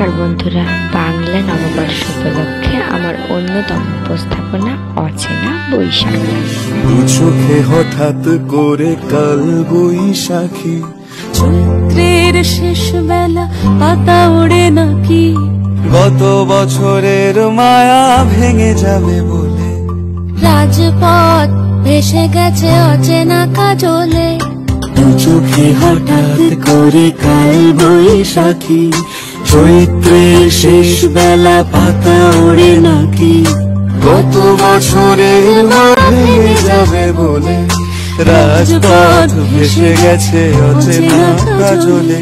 নমস্কার বন্ধুরা, বাংলা নববর্ষ উপলক্ষে আমার অন্যতম উপস্থাপনা অচেনা বৈশাখী। চোখে হঠাৎ করে কাল বৈশাখী, চৈত্রের শেষ বেলা পাতা ওড়ে নাকি, গত বছরের মায়া ভেঙে যাবে বলে রাজপথ ভেসে গেছে অচেনা কাজলে। চোখে হঠাৎ করে কাল বৈশাখী, চৈত্রের শেষ বেলা পাতা ওড়ে নাকি, গত বছরের মায়া ভেঙে যাবে বলে রাজপথ ভেসে গেছে অচেনা কাজলে।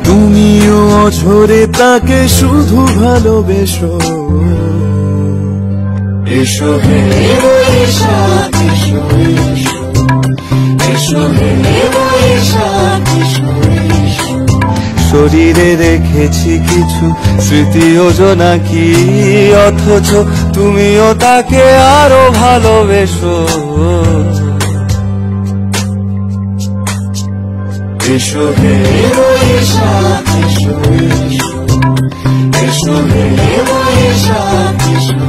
তুমিও অঝরে তাকে শুধু ভালোবেসো, এসো হে বৈশাখ এসো, এসো হে বৈশাখ এসো। শরীরে রেখেছি কিছু স্মৃতি জোনাকি, অথচ তুমিও তাকে আরো ভালোবেসো, এসো হে বৈশাখ এসো, এসো হে বৈশাখ এসো।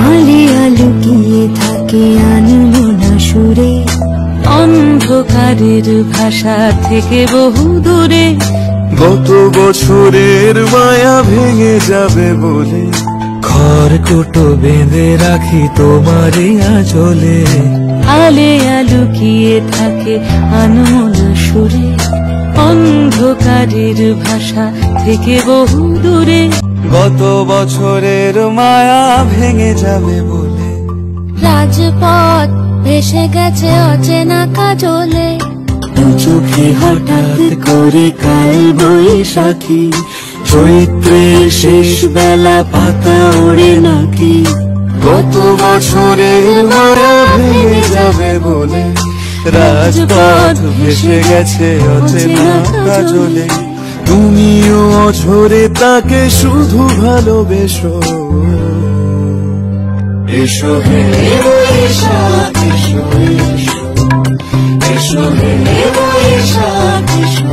আলিয়া লুকিয়ে থাকে আনমনা সুরে, অন্ধকারের ভাষা থেকে বহু দূরে, গত বছরের মায়া ভেঙে যাবে বলে খড়কুটো বেঁধে রাখি তোমারই আঁচলে। আলিয়া লুকিয়ে থাকে আনমনা সুরে, অন্ধকারের ভাষা থেকে বহু দূরে, গত বছরের মায়া ভেঙে যাবে বলে রাজপথ ভেসে গেছে অচেনা কাজলে। চোখে হঠাৎ করে কাল বৈশাখী, চৈত্রের শেষ বেলা পাতা ওড়ে নাকি, গত বছরের মায়া ভেঙে যাবে বলে রাজপথ ভেসে গেছে অচেনা কাজলে। তুমিও অঝরে তাকে শুধু ভালোবেসো, এসো হে বৈশাখ এসো, এসো হে বৈশাখ এসো।